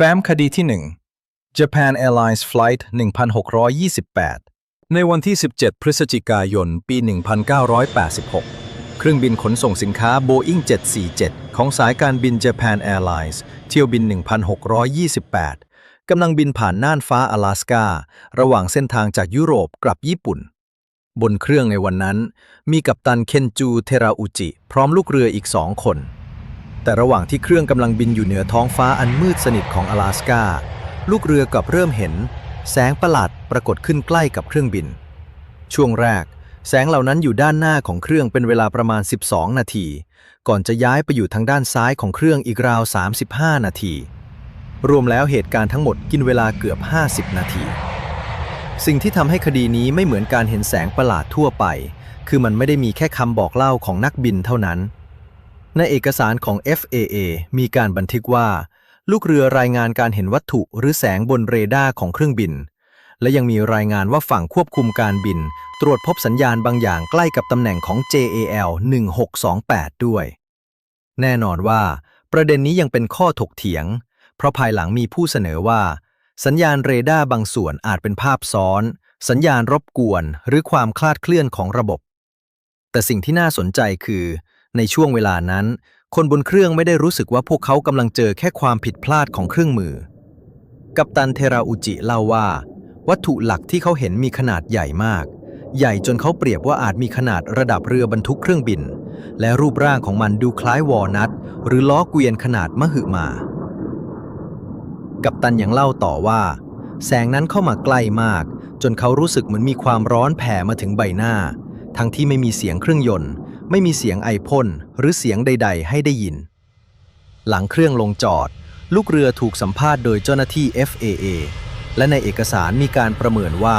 แฟ้มคดีที่ 1 Japan Airlines Flight 1628 ในวันที่ 17 พฤศจิกายน ปี 1986 เครื่องบินขนส่งสินค้า Boeing 747 ของสายการบิน Japan Airlines เที่ยวบิน 1628 กำลังบินผ่านน่านฟ้า阿拉斯การะหว่างเส้นทางจากยุโรปกลับญี่ปุ่น บนเครื่องในวันนั้นมีกัปตันเคนจูเทราอุจิพร้อมลูกเรืออีก2 คนแต่ระหว่างที่เครื่องกำลังบินอยู่เหนือท้องฟ้าอันมืดสนิทของ阿拉斯กาลูกเรือกลับเริ่มเห็นแสงประหลาดปรากฏขึ้นใกล้กับเครื่องบินช่วงแรกแสงเหล่านั้นอยู่ด้านหน้าของเครื่องเป็นเวลาประมาณ12 นาทีก่อนจะย้ายไปอยู่ทางด้านซ้ายของเครื่องอีกราว35 นาทีรวมแล้วเหตุการณ์ทั้งหมดกินเวลาเกือบ50 นาทีสิ่งที่ทำให้คดีนี้ไม่เหมือนการเห็นแสงประหลาดทั่วไปคือมันไม่ได้มีแค่คำบอกเล่าของนักบินเท่านั้นในเอกสารของ FAA มีการบันทึกว่าลูกเรือรายงานการเห็นวัตถุหรือแสงบนเรดาร์ของเครื่องบินและยังมีรายงานว่าฝั่งควบคุมการบินตรวจพบสัญญาณบางอย่างใกล้กับตำแหน่งของ JAL 1628 ด้วยแน่นอนว่าประเด็นนี้ยังเป็นข้อถกเถียงเพราะภายหลังมีผู้เสนอว่าสัญญาณเรดาร์บางส่วนอาจเป็นภาพซ้อนสัญญาณรบกวนหรือความคลาดเคลื่อนของระบบแต่สิ่งที่น่าสนใจคือในช่วงเวลานั้นคนบนเครื่องไม่ได้รู้สึกว่าพวกเขากำลังเจอแค่ความผิดพลาดของเครื่องมือกัปตันเทราอุจิเล่าว่าวัตถุหลักที่เขาเห็นมีขนาดใหญ่มากใหญ่จนเขาเปรียบว่าอาจมีขนาดระดับเรือบรรทุกเครื่องบินและรูปร่างของมันดูคล้ายวอลนัทหรือล้อเกวียนขนาดมหึมากัปตันยังเล่าต่อว่าแสงนั้นเข้ามาใกล้มากจนเขารู้สึกเหมือนมีความร้อนแผ่มาถึงใบหน้าทั้งที่ไม่มีเสียงเครื่องยนต์ไม่มีเสียงไอพ่นหรือเสียงใดๆให้ได้ยินหลังเครื่องลงจอดลูกเรือถูกสัมภาษณ์โดยเจ้าหน้าที่ FAA และในเอกสารมีการประเมินว่า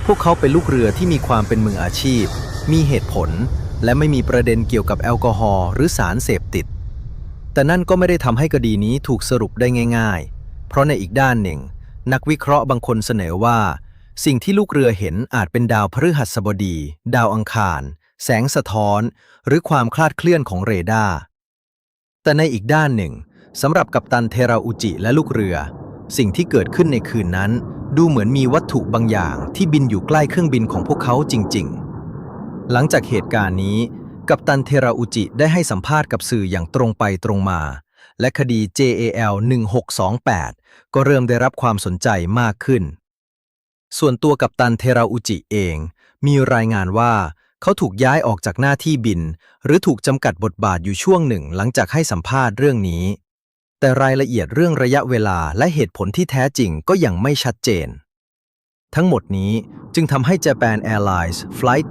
พวกเขาเป็นลูกเรือที่มีความเป็นมืออาชีพมีเหตุผลและไม่มีประเด็นเกี่ยวกับแอลกอฮอล์หรือสารเสพติดแต่นั่นก็ไม่ได้ทำให้คดีนี้ถูกสรุปได้ง่ายๆเพราะในอีกด้านหนึ่งนักวิเคราะห์บางคนเสนอว่าสิ่งที่ลูกเรือเห็นอาจเป็นดาวพฤหัสบดีดาวอังคารแสงสะท้อนหรือความคลาดเคลื่อนของเรดาร์แต่ในอีกด้านหนึ่งสำหรับกัปตันเทราอุจิและลูกเรือสิ่งที่เกิดขึ้นในคืนนั้นดูเหมือนมีวัตถุบางอย่างที่บินอยู่ใกล้เครื่องบินของพวกเขาจริงๆหลังจากเหตุการณ์นี้กัปตันเทราอุจิได้ให้สัมภาษณ์กับสื่ออย่างตรงไปตรงมาและคดี JAL 1628 ก็เริ่มได้รับความสนใจมากขึ้นส่วนตัวกัปตันเทราอุจิเองมีรายงานว่าเขาถูกย้ายออกจากหน้าที่บินหรือถูกจำกัดบทบาทอยู่ช่วงหนึ่งหลังจากให้สัมภาษณ์เรื่องนี้แต่รายละเอียดเรื่องระยะเวลาและเหตุผลที่แท้จริงก็ยังไม่ชัดเจนทั้งหมดนี้จึงทำให้ Japan Airlines Flight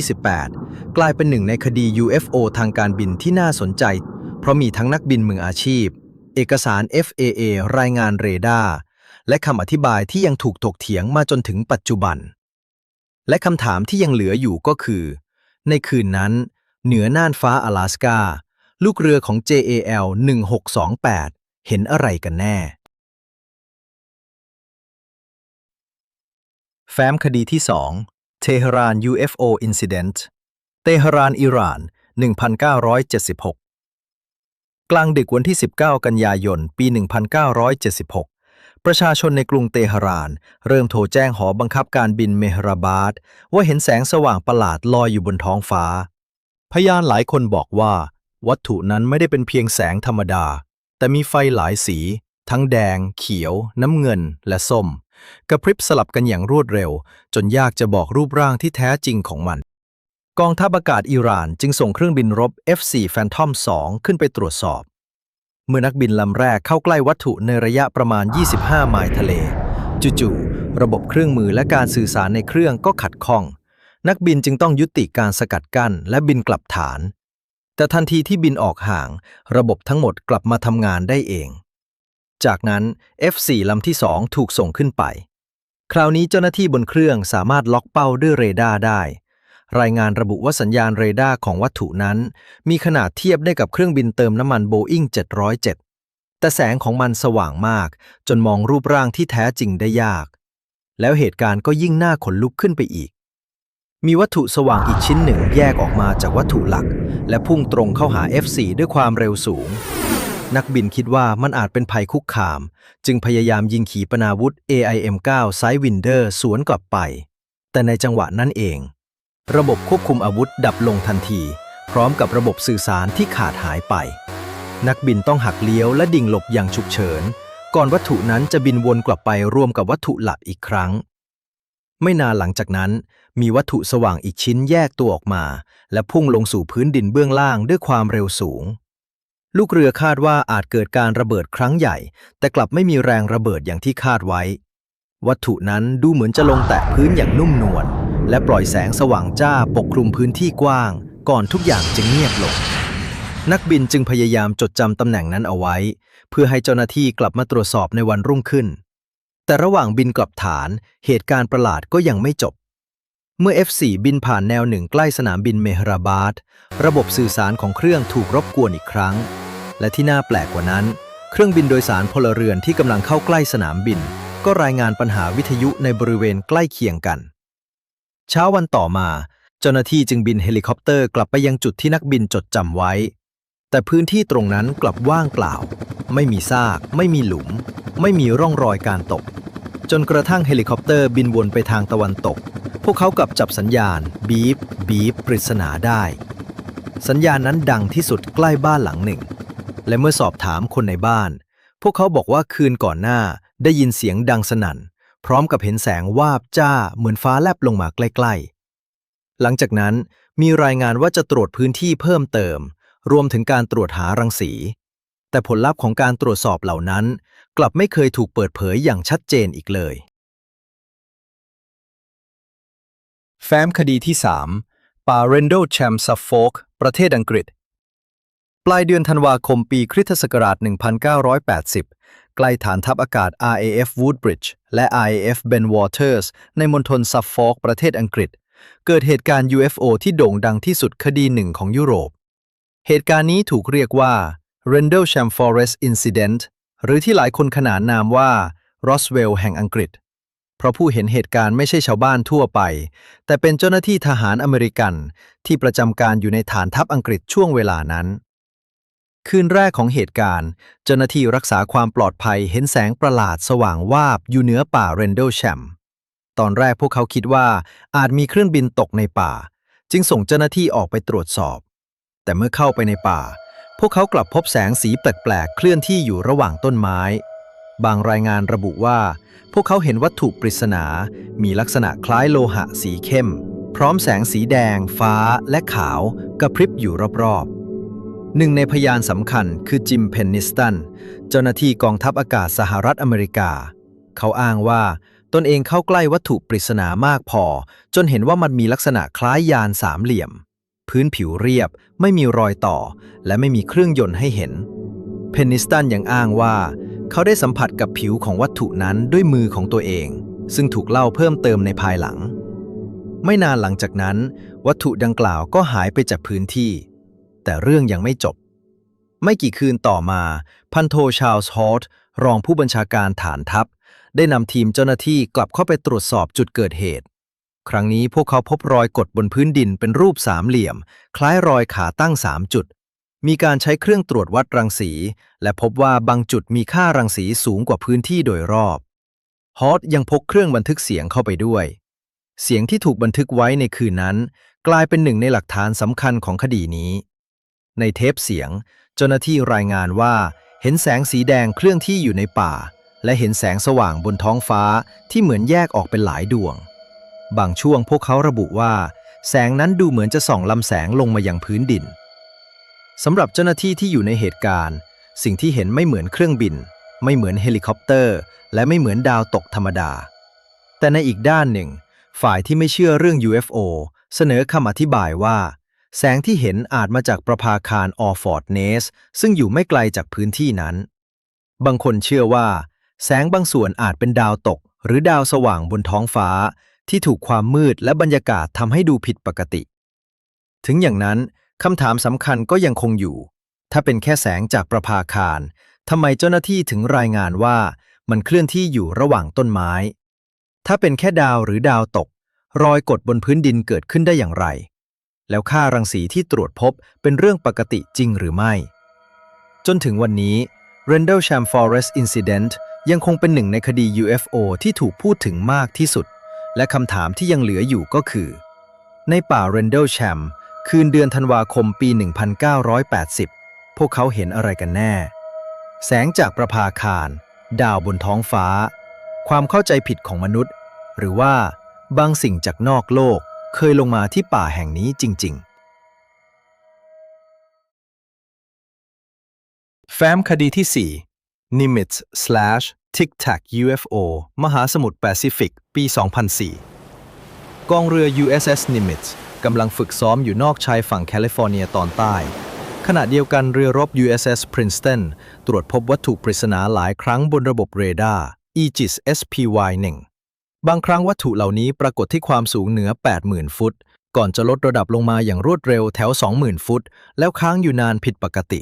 1628 กลายเป็นหนึ่งในคดี UFO ทางการบินที่น่าสนใจเพราะมีทั้งนักบินมืออาชีพเอกสาร FAA รายงานเรดาร์และคำอธิบายที่ยังถูกถกเถียงมาจนถึงปัจจุบันและคำถามที่ยังเหลืออยู่ก็คือในคืนนั้นเหนือน่านฟ้า阿拉斯กาลูกเรือของ JAL 1628 เห็นอะไรกันแน่แฟ้มคดีที่ 2 เทหะราน UFO Incident เตหะราน อิหร่าน 1976 กลางดึกวันที่ 19 กันยายน ปี 1976ประชาชนในกรุงเตหะรานเริ่มโทรแจ้งหอบังคับการบินเมหราบาดว่าเห็นแสงสว่างประหลาดลอยอยู่บนท้องฟ้าพยานหลายคนบอกว่าวัตถุนั้นไม่ได้เป็นเพียงแสงธรรมดาแต่มีไฟหลายสีทั้งแดงเขียวน้ำเงินและส้มกระพริบสลับกันอย่างรวดเร็วจนยากจะบอกรูปร่างที่แท้จริงของมันกองทัพอากาศอิหร่านจึงส่งเครื่องบินรบ F4 Phantom 2 ขึ้นไปตรวจสอบเมื่อนักบินลำแรกเข้าใกล้วัตถุในระยะประมาณ25 ไมล์ทะเลจู่ๆระบบเครื่องมือและการสื่อสารในเครื่องก็ขัดข้องนักบินจึงต้องยุติการสกัดกั้นและบินกลับฐานแต่ทันทีที่บินออกห่างระบบทั้งหมดกลับมาทำงานได้เองจากนั้น F4 ลำที่ 2 ถูกส่งขึ้นไปคราวนี้เจ้าหน้าที่บนเครื่องสามารถล็อกเป้าด้วยเรดาร์ได้รายงานระบุว่าสัญญาณเรดาร์ของวัตถุนั้นมีขนาดเทียบได้กับเครื่องบินเติมน้ำมัน Boeing 707 แต่แสงของมันสว่างมากจนมองรูปร่างที่แท้จริงได้ยากแล้วเหตุการณ์ก็ยิ่งน่าขนลุกขึ้นไปอีกมีวัตถุสว่างอีกชิ้นหนึ่งแยกออกมาจากวัตถุหลักและพุ่งตรงเข้าหา F4 ด้วยความเร็วสูง นักบินคิดว่ามันอาจเป็นภัยคุกคามจึงพยายามยิงขีปนาวุธ AIM-9 Sidewinder สวนกลับไปแต่ในจังหวะนั้นเองระบบควบคุมอาวุธดับลงทันทีพร้อมกับระบบสื่อสารที่ขาดหายไปนักบินต้องหักเลี้ยวและดิ่งหลบอย่างฉุกเฉินก่อนวัตถุนั้นจะบินวนกลับไปรวมกับวัตถุหลักอีกครั้งไม่นานหลังจากนั้นมีวัตถุสว่างอีกชิ้นแยกตัวออกมาและพุ่งลงสู่พื้นดินเบื้องล่างด้วยความเร็วสูงลูกเรือคาดว่าอาจเกิดการระเบิดครั้งใหญ่แต่กลับไม่มีแรงระเบิดอย่างที่คาดไว้วัตถุนั้นดูเหมือนจะลงแตะพื้นอย่างนุ่มนวลและปล่อยแสงสว่างจ้าปกคลุมพื้นที่กว้างก่อนทุกอย่างจะเงียบลงนักบินจึงพยายามจดจำตำแหน่งนั้นเอาไว้เพื่อให้เจ้าหน้าที่กลับมาตรวจสอบในวันรุ่งขึ้นแต่ระหว่างบินกลับฐานเหตุการณ์ประหลาดก็ยังไม่จบเมื่อ F4 บินผ่านแนวหนึ่งใกล้สนามบินเมฮราบาดระบบสื่อสารของเครื่องถูกรบกวนอีกครั้งและที่น่าแปลกกว่านั้นเครื่องบินโดยสารพลเรือนที่กำลังเข้าใกล้สนามบินก็รายงานปัญหาวิทยุในบริเวณใกล้เคียงกันเช้าวันต่อมาเจ้าหน้าที่จึงบินเฮลิคอปเตอร์กลับไปยังจุดที่นักบินจดจำไว้แต่พื้นที่ตรงนั้นกลับว่างเปล่าไม่มีซากไม่มีหลุมไม่มีร่องรอยการตกจนกระทั่งเฮลิคอปเตอร์บินวนไปทางตะวันตกพวกเขากลับจับสัญญาณบีบบีบปริศนาได้สัญญาณนั้นดังที่สุดใกล้บ้านหลังหนึ่งและเมื่อสอบถามคนในบ้านพวกเขาบอกว่าคืนก่อนหน้าได้ยินเสียงดังสนั่นพร้อมกับเห็นแสงวาบจ้าเหมือนฟ้าแลบลงมาใกล้ๆหลังจากนั้นมีรายงานว่าจะตรวจพื้นที่เพิ่มเติมรวมถึงการตรวจหารังสีแต่ผลลัพธ์ของการตรวจสอบเหล่านั้นกลับไม่เคยถูกเปิดเผยอย่างชัดเจนอีกเลยแฟ้มคดีที่ 3 ป่าเรนโดลแชมป์ซัฟโฟกประเทศอังกฤษปลายเดือนธันวาคมปีคริสตศักราช 1980 ใกล้ฐานทัพอากาศ RAF Woodbridge และ RAF Bentwaters ในมณฑลซัฟโฟกประเทศอังกฤษเกิดเหตุการณ์ UFO ที่โด่งดังที่สุดคดีหนึ่งของยุโรปเหตุการณ์นี้ถูกเรียกว่า Rendlesham Forest Incident หรือที่หลายคนขนานนามว่า Roswell แห่งอังกฤษเพราะผู้เห็นเหตุการณ์ไม่ใช่ชาวบ้านทั่วไปแต่เป็นเจ้าหน้าที่ทหารอเมริกันที่ประจำการอยู่ในฐานทัพอังกฤษช่วงเวลานั้นคืนแรกของเหตุการณ์เจ้าหน้าที่รักษาความปลอดภัยเห็นแสงประหลาดสว่างวาบอยู่เหนือป่า Rendlesham ตอนแรกพวกเขาคิดว่าอาจมีเครื่องบินตกในป่าจึงส่งเจ้าหน้าที่ออกไปตรวจสอบแต่เมื่อเข้าไปในป่าพวกเขากลับพบแสงสีแปลกๆเคลื่อนที่อยู่ระหว่างต้นไม้บางรายงานระบุว่าพวกเขาเห็นวัตถุปริศนามีลักษณะคล้ายโลหะสีเข้มพร้อมแสงสีแดงฟ้าและขาวกระพริบอยู่รอบๆหนึ่งในพยานสำคัญคือจิมเพนนิสตันเจ้าหน้าที่กองทัพอากาศสหรัฐอเมริกาเขาอ้างว่าตนเองเข้าใกล้วัตถุปริศนามากพอจนเห็นว่ามันมีลักษณะคล้ายยานสามเหลี่ยมพื้นผิวเรียบไม่มีรอยต่อและไม่มีเครื่องยนต์ให้เห็นเพนนิสตันยังอ้างว่าเขาได้สัมผัสกับผิวของวัตถุนั้นด้วยมือของตัวเองซึ่งถูกเล่าเพิ่มเติมในภายหลังไม่นานหลังจากนั้นวัตถุดังกล่าวก็หายไปจากพื้นที่แต่เรื่องยังไม่จบไม่กี่คืนต่อมาพันโทชาร์ลส์ฮอตรองผู้บัญชาการฐานทัพได้นำทีมเจ้าหน้าที่กลับเข้าไปตรวจสอบจุดเกิดเหตุครั้งนี้พวกเขาพบรอยกดบนพื้นดินเป็นรูปสามเหลี่ยมคล้ายรอยขาตั้ง3 จุดมีการใช้เครื่องตรวจวัดรังสีและพบว่าบางจุดมีค่ารังสีสูงกว่าพื้นที่โดยรอบฮอตยังพกเครื่องบันทึกเสียงเข้าไปด้วยเสียงที่ถูกบันทึกไว้ในคืนนั้นกลายเป็นหนึ่งในหลักฐานสำคัญของคดีนี้ในเทปเสียงเจ้าหน้าที่รายงานว่าเห็นแสงสีแดงเคลื่อนที่อยู่ในป่าและเห็นแสงสว่างบนท้องฟ้าที่เหมือนแยกออกเป็นหลายดวงบางช่วงพวกเขาระบุว่าแสงนั้นดูเหมือนจะส่องลำแสงลงมายังพื้นดินสำหรับเจ้าหน้าที่ที่อยู่ในเหตุการณ์สิ่งที่เห็นไม่เหมือนเครื่องบินไม่เหมือนเฮลิคอปเตอร์และไม่เหมือนดาวตกธรรมดาแต่ในอีกด้านหนึ่งฝ่ายที่ไม่เชื่อเรื่อง UFO เสนอคำอธิบายว่าแสงที่เห็นอาจมาจากประภาคารออร์ฟอร์ดเนสซึ่งอยู่ไม่ไกลจากพื้นที่นั้นบางคนเชื่อว่าแสงบางส่วนอาจเป็นดาวตกหรือดาวสว่างบนท้องฟ้าที่ถูกความมืดและบรรยากาศทำให้ดูผิดปกติถึงอย่างนั้นคำถามสำคัญก็ยังคงอยู่ถ้าเป็นแค่แสงจากประภาคารทำไมเจ้าหน้าที่ถึงรายงานว่ามันเคลื่อนที่อยู่ระหว่างต้นไม้ถ้าเป็นแค่ดาวหรือดาวตกรอยกดบนพื้นดินเกิดขึ้นได้อย่างไรแล้วค่ารังสีที่ตรวจพบเป็นเรื่องปกติจริงหรือไม่จ นถึงวันนี้ Rendlesham Forest Incident ยังคงเป็นหนึ่งในคดี UFO ที่ถูกพูดถึงมากที่สุดและคำถามที่ยังเหลืออยู่ก็คือในป่า Rendlesham คืนเดือนธันวาคมปี 1980 พวกเขาเห็นอะไรกันแน่แสงจากประภาคารดาวบนท้องฟ้าความเข้าใจผิดของมนุษย์หรือว่าบางสิ่งจากนอกโลกเคยลงมาที่ป่าแห่งนี้จริงๆแฟ้มคดีที่ 4 Nimitz/Tic Tac UFO มหาสมุทรแปซิฟิกปี 2004 กองเรือ USS Nimitz กำลังฝึกซ้อมอยู่นอกชายฝั่งแคลิฟอร์เนียตอนใต้ขณะเดียวกันเรือรบ USS Princeton ตรวจพบวัตถุปริศนาหลายครั้งบนระบบเรดาร์ Aegis SPY-1 บางครั้งวัตถุเหล่านี้ปรากฏที่ความสูงเหนือ 80,000 ฟุตก่อนจะลดระดับลงมาอย่างรวดเร็วแถว 20,000 ฟุตแล้วค้างอยู่นานผิดปกติ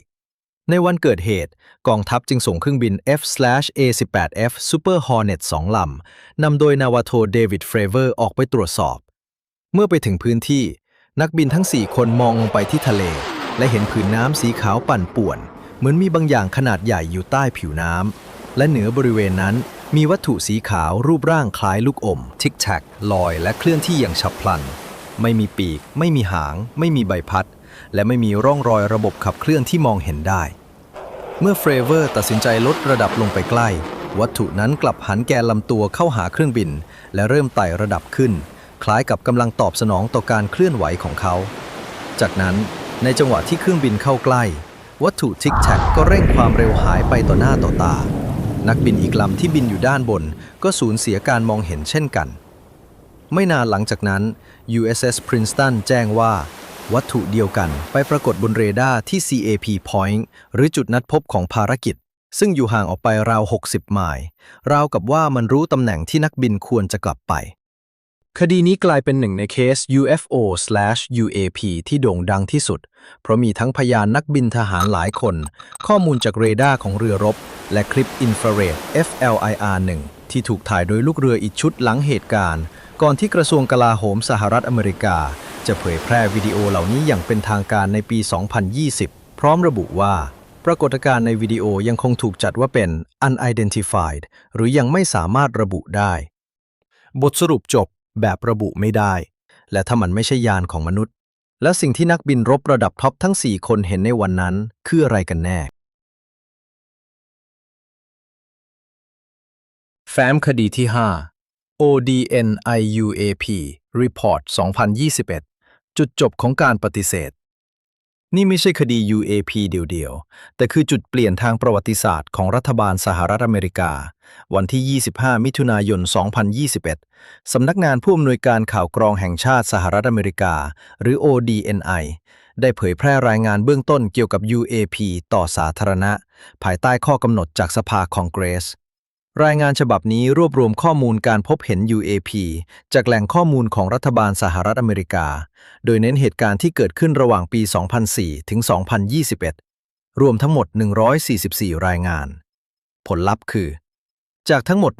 ในวันเกิดเหตุกองทัพจึงส่งเครื่องบิน F/A-18F Super Hornet 2 ลำนำโดยนาวาโทเดวิดเฟรเวอร์ออกไปตรวจสอบเมื่อไปถึงพื้นที่นักบินทั้ง 4 คนมองลงไปที่ทะเลและเห็นผืนน้ำสีขาวปั่นป่วนเหมือนมีบางอย่างขนาดใหญ่อยู่ใต้ผิวน้ำและเหนือบริเวณนั้นมีวัตถุสีขาวรูปร่างคล้ายลูกอมทิกแท็กลอยและเคลื่อนที่อย่างฉับพลันไม่มีปีกไม่มีหางไม่มีใบพัดและไม่มีร่องรอยระบบขับเคลื่อนที่มองเห็นได้เมื่อเฟรเวอร์ตัดสินใจลดระดับลงไปใกล้วัตถุนั้นกลับหันแกนลำตัวเข้าหาเครื่องบินและเริ่มไต่ระดับขึ้นคล้ายกับกำลังตอบสนองต่อการเคลื่อนไหวของเขาจากนั้นในจังหวะที่เครื่องบินเข้าใกล้วัตถุทิกแท็กก็เร่งความเร็วหายไปต่อหน้าต่อตานักบินอีกลำที่บินอยู่ด้านบนก็สูญเสียการมองเห็นเช่นกันไม่นานหลังจากนั้น USS Princeton แจ้งว่าวัตถุเดียวกันไปปรากฏบนเรดาร์ที่ CAP Point หรือจุดนัดพบของภารกิจซึ่งอยู่ห่างออกไปราว 60 ไมล์ราวกับว่ามันรู้ตำแหน่งที่นักบินควรจะกลับไปคดีนี้กลายเป็นหนึ่งในเคส UFO/UAP ที่โด่งดังที่สุดเพราะมีทั้งพยานนักบินทหารหลายคนข้อมูลจากเรดาร์ของเรือรบและคลิปอินฟราเรด FLIR-1 ที่ถูกถ่ายโดยลูกเรืออีกชุดหลังเหตุการณ์ก่อนที่กระทรวงกลาโหมสหรัฐอเมริกาจะเผยแพร่วิดีโอเหล่านี้อย่างเป็นทางการในปี 2020 พร้อมระบุว่าปรากฏการณ์ในวิดีโอยังคงถูกจัดว่าเป็น unidentified หรือยังไม่สามารถระบุได้บทสรุปจบแบบระบุไม่ได้และถ้ามันไม่ใช่ยานของมนุษย์และสิ่งที่นักบินรบระดับท็อปทั้ง 4 คนเห็นในวันนั้นคืออะไรกันแน่แฟ้มคดีที่ 5 ODNIUAP Report 2021 จุดจบของการปฏิเสธนี่ไม่ใช่คดี UAP เดี่ยวๆแต่คือจุดเปลี่ยนทางประวัติศาสตร์ของรัฐบาลสหรัฐอเมริกาวันที่ 25 มิถุนายน 2021 สำนักงานผู้อำนวยการข่าวกรองแห่งชาติสหรัฐอเมริกาหรือ ODNI ได้เผยแพร่รายงานเบื้องต้นเกี่ยวกับ UAP ต่อสาธารณะภายใต้ข้อกำหนดจากสภาคองเกรสรายงานฉบับนี้รวบรวมข้อมูลการพบเห็น UAP จากแหล่งข้อมูลของรัฐบาลสหรัฐอเมริกาโดยเน้นเหตุการณ์ที่เกิดขึ้นระหว่างปี 2004 ถึง 2021 รวมทั้งหมด 144 รายงานผลลัพธ์คือจากทั้งหมด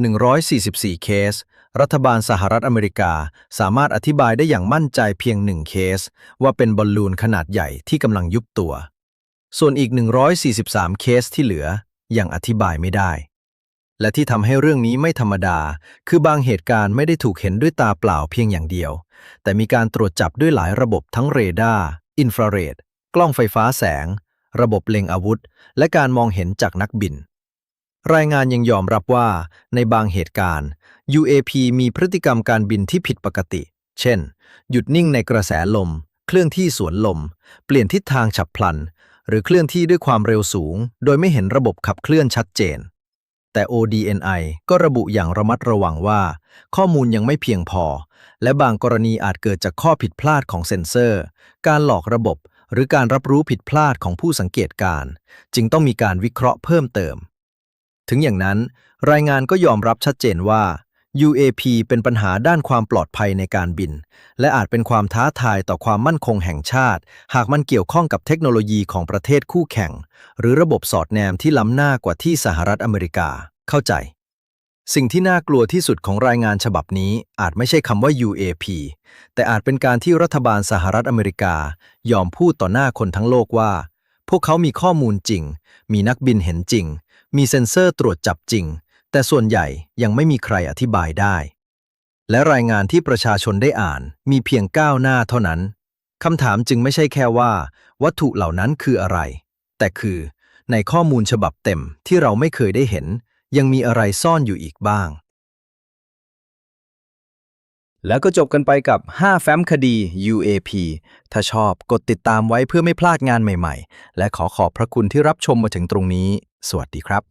144 เคสรัฐบาลสหรัฐอเมริกาสามารถอธิบายได้อย่างมั่นใจเพียง 1 เคสว่าเป็นบอลลูนขนาดใหญ่ที่กำลังยุบตัวส่วนอีก 143 เคสที่เหลือยังอธิบายไม่ได้และที่ทำให้เรื่องนี้ไม่ธรรมดาคือบางเหตุการณ์ไม่ได้ถูกเห็นด้วยตาเปล่าเพียงอย่างเดียวแต่มีการตรวจจับด้วยหลายระบบทั้งเรดาร์อินฟราเรดกล้องไฟฟ้าแสงระบบเล็งอาวุธและการมองเห็นจากนักบินรายงานยังยอมรับว่าในบางเหตุการณ์ UAP มีพฤติกรรมการบินที่ผิดปกติเช่นหยุดนิ่งในกระแสลมเคลื่อนที่สวนลมเปลี่ยนทิศทางฉับพลันหรือเคลื่อนที่ด้วยความเร็วสูงโดยไม่เห็นระบบขับเคลื่อนชัดเจนแต่ ODNI ก็ระบุอย่างระมัดระวังว่าข้อมูลยังไม่เพียงพอและบางกรณีอาจเกิดจากข้อผิดพลาดของเซ็นเซอร์การหลอกระบบหรือการรับรู้ผิดพลาดของผู้สังเกตการณ์จึงต้องมีการวิเคราะห์เพิ่มเติมถึงอย่างนั้นรายงานก็ยอมรับชัดเจนว่า UAP เป็นปัญหาด้านความปลอดภัยในการบินและอาจเป็นความท้าทายต่อความมั่นคงแห่งชาติหากมันเกี่ยวข้องกับเทคโนโลยีของประเทศคู่แข่งหรือระบบสอดแนมที่ล้ำหน้ากว่าที่สหรัฐอเมริกาเข้าใจสิ่งที่น่ากลัวที่สุดของรายงานฉบับนี้อาจไม่ใช่คำว่า UAP แต่อาจเป็นการที่รัฐบาลสหรัฐอเมริกายอมพูดต่อหน้าคนทั้งโลกว่า พวกเขามีข้อมูลจริง มีนักบินเห็นจริง มีเซ็นเซอร์ตรวจจับจริง แต่ส่วนใหญ่ยังไม่มีใครอธิบายได้ และรายงานที่ประชาชนได้อ่านมีเพียง9 หน้าเท่านั้น คำถามจึงไม่ใช่แค่ว่าวัตถุเหล่านั้นคืออะไร แต่คือในข้อมูลฉบับเต็มที่เราไม่เคยได้เห็น ยังมีอะไรซ่อนอยู่อีกบ้าง แล้วก็จบกันไปกับ 5 แฟ้มคดี UAP ถ้าชอบกดติดตามไว้เพื่อไม่พลาดงานใหม่ๆ และขอบพระคุณที่รับชมมาถึงตรงนี้ สวัสดีครับ